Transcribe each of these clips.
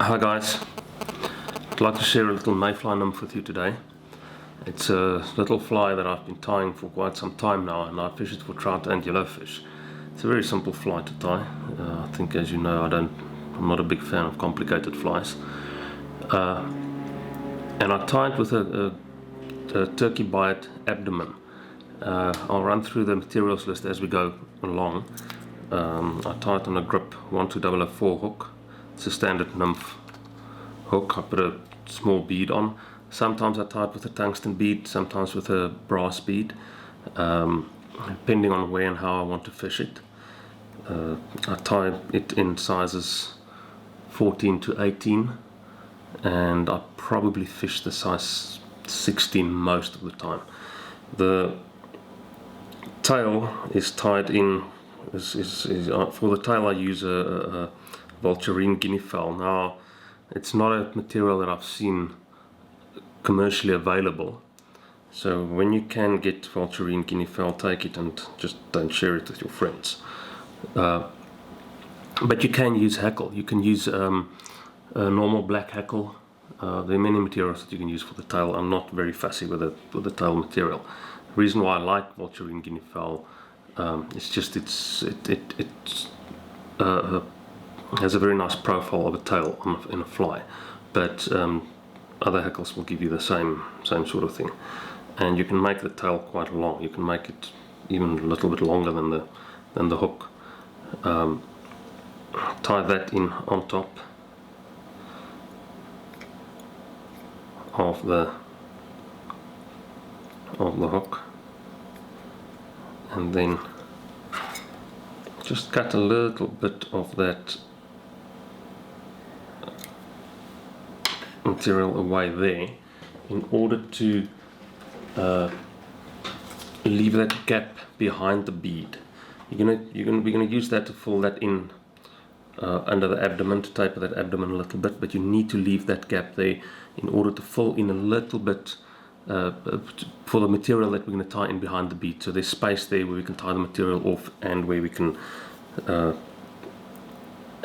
Hi guys, I'd like to share a little mayfly nymph with you today. It's a little fly that I've been tying for quite some time now, and I fish it for trout and yellowfish. It's a very simple fly to tie. I think, as you know, I'm not a big fan of complicated flies. And I tie it with a turkey Biot Abdomen. I'll run through the materials list as we go along. I tie it on a grip 12004 hook. It's a standard nymph hook. I put a small bead on. Sometimes I tie it with a tungsten bead, sometimes with a brass bead, depending on where and how I want to fish it. I tie it in sizes 14 to 18, and I probably fish the size 16 most of the time. The tail is tied in. For the tail I use a vulturine guinea fowl. Now, it's not a material that I've seen commercially available, so when you can get vulturine guinea fowl, take it, and just don't share it with your friends. But you can use hackle. You can use a normal black hackle. There are many materials that you can use for the tail. I'm not very fussy with the tail material. The reason why I like vulturine guinea fowl it's just it has a very nice profile of a tail in a fly, but other hackles will give you the same sort of thing, and you can make the tail quite long. You can make it even a little bit longer than the hook. Tie that in on top of the hook, and then just cut a little bit of that material away there, in order to leave that gap behind the bead. We're gonna use that to fill that in under the abdomen, to taper that abdomen a little bit, but you need to leave that gap there in order to fill in a little bit for the material that we're going to tie in behind the bead. So there's space there where we can tie the material off, and where we can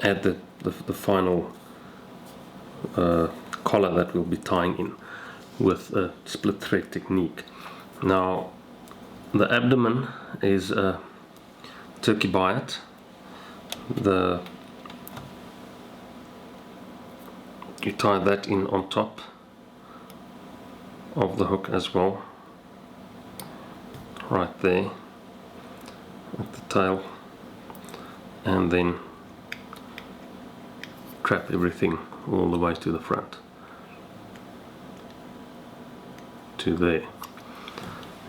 add the final collar that we'll be tying in with a split thread technique. Now, the abdomen is a turkey Biot. You tie that in on top of the hook as well, right there at the tail, and then trap everything all the way to the front, to there,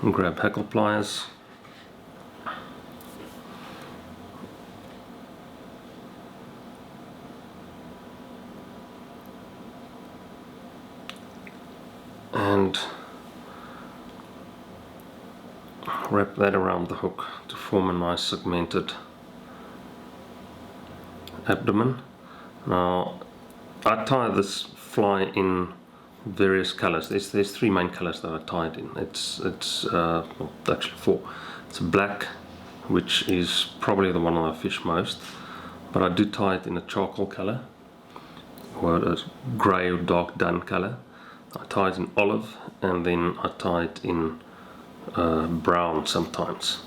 and grab hackle pliers, and wrap that around the hook to form a nice segmented abdomen. Now, I tie this fly in various colors. There's three main colors that I tie it in. It's well, actually four. It's black, which is probably the one I fish most, but I do tie it in a charcoal color, or a grey or dark dun color. I tie it in olive, and then I tie it in brown sometimes,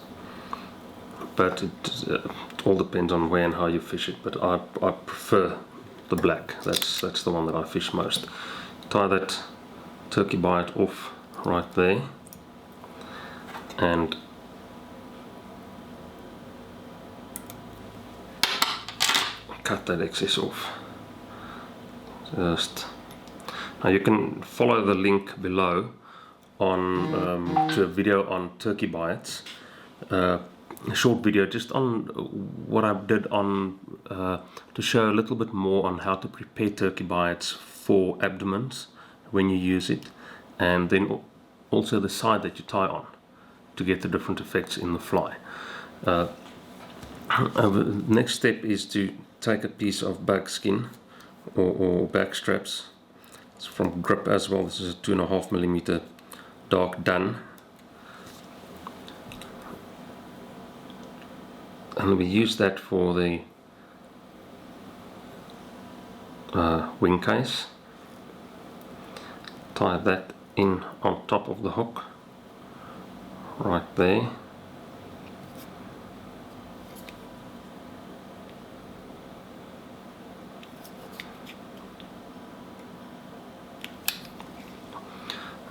but it all depends on where and how you fish it. But I prefer the black. That's the one that I fish most. Tie that turkey Biot off right there, and cut that excess off. Now you can follow the link below on to a video on turkey Biots, a short video just on what I did on to show a little bit more on how to prepare turkey Biots for abdomens when you use it, and then also the side that you tie on to get the different effects in the fly. The next step is to take a piece of bug skin or back straps. It's from grip as well. This is a 2.5mm dark dun, and we use that for the wing case, tie that in on top of the hook, right there.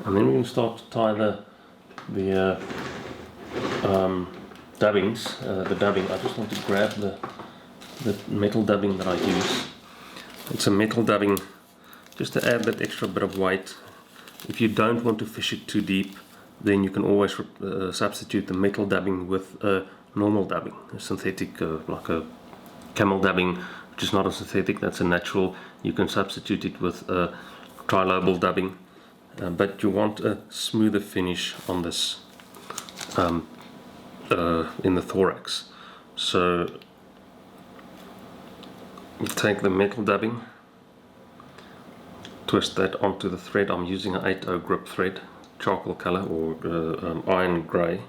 And then we can start to tie the dubbings, the dubbing. I just want to grab the metal dubbing that I use. It's a metal dubbing just to add that extra bit of weight. If you don't want to fish it too deep, then you can always substitute the metal dubbing with a normal dubbing, a synthetic, like a camel dubbing, which is not a synthetic, that's a natural. You can substitute it with a trilobal dubbing, but you want a smoother finish on this in the thorax. So you take the metal dubbing, twist that onto the thread. I'm using an 8/0 grip thread, charcoal color or iron grey.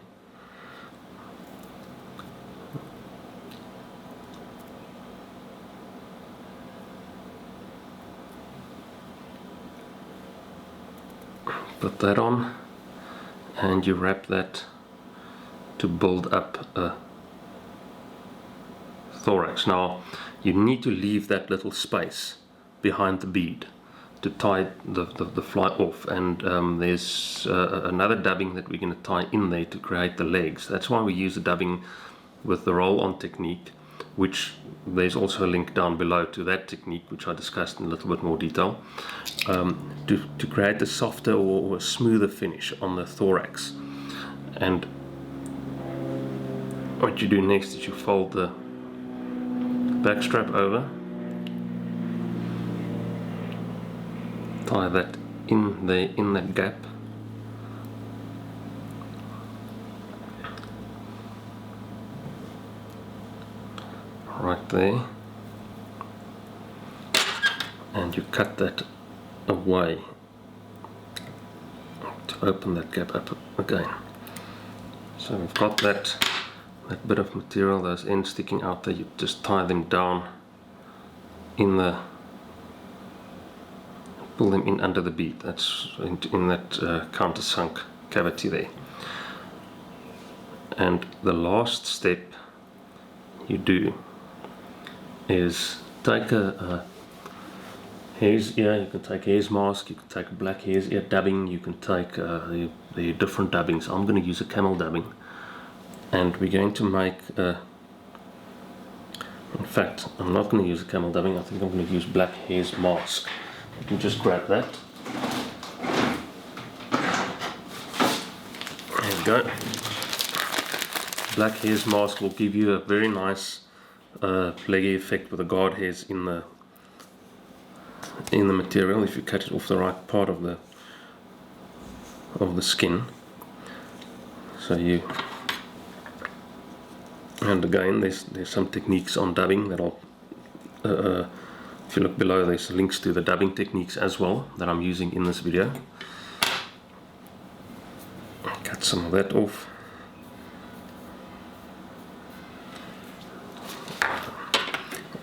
Put that on and you wrap that to build up a thorax. Now you need to leave that little space behind the bead to tie the fly off, and there's another dubbing that we're going to tie in there to create the legs. That's why we use the dubbing with the roll-on technique, which there's also a link down below to that technique, which I discussed in a little bit more detail, to create a softer or a smoother finish on the thorax. And what you do next is you fold the back strap over, tie that in there, in that gap, right there, and you cut that away to open that gap up again. So we've got that bit of material, those ends sticking out there. You just tie them down in the, pull them in under the bead. That's in that countersunk cavity there. And the last step you do is take a hare's ear. You can take hare's mask, you can take a black hare's ear dubbing, you can take the different dubbings. I'm going to use a camel dubbing, and we're going to make in fact I'm not going to use a camel dubbing. I think I'm going to use black hare's mask. You can just grab that. There we go. Black hare's mask will give you a very nice leggy effect with the guard hairs in the material if you cut it off the right part of the skin. So you, and again there's some techniques on dubbing that I'll if you look below, there's links to the dubbing techniques as well that I'm using in this video. Cut some of that off.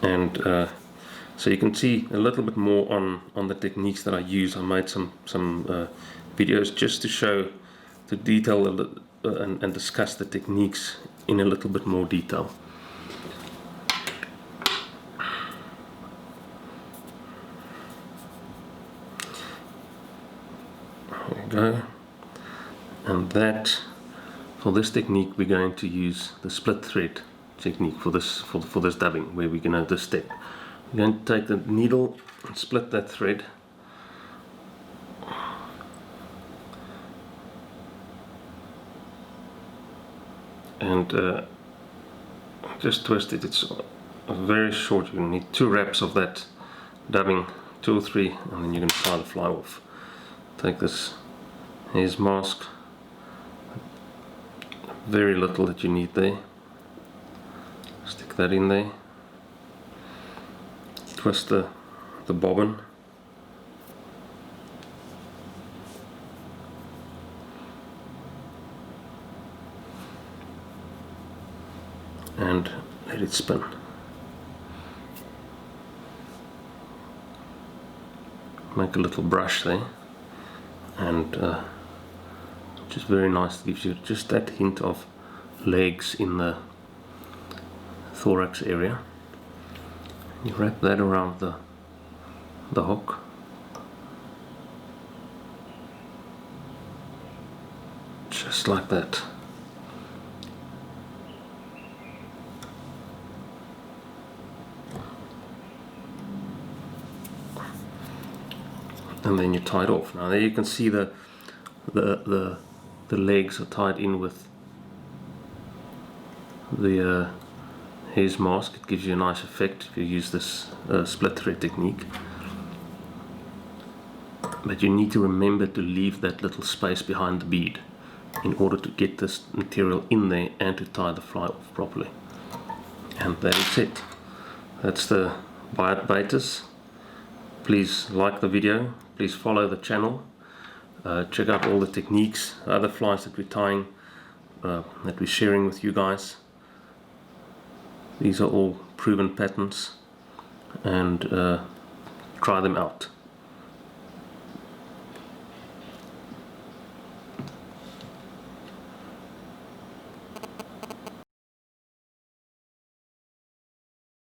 And so you can see a little bit more on the techniques that I use. I made some videos just to show, to detail and discuss the techniques in a little bit more detail. There we go. And that, for this technique, we're going to use the split thread technique for this dubbing, where we're going to this step. We're going to take the needle and split that thread, and just twist it. It's very short. You need 2 wraps of that dubbing, 2 or 3, and then you're going to tie the fly off. Take this hare's mask, very little that you need there. Stick that in there. Twist the bobbin. And let it spin. make a little brush there, and just very nice. It gives you just that hint of legs in the thorax area. You wrap that around the hook. Just like that. And then you tie it off. Now there you can see the legs are tied in with the hare's mask. It gives you a nice effect if you use this split thread technique. But you need to remember to leave that little space behind the bead in order to get this material in there and to tie the fly off properly. And that is it. That's the Biot Baetis. Please like the video, please follow the channel, check out all the techniques, other flies that we're tying, that we're sharing with you guys. These are all proven patterns, and try them out.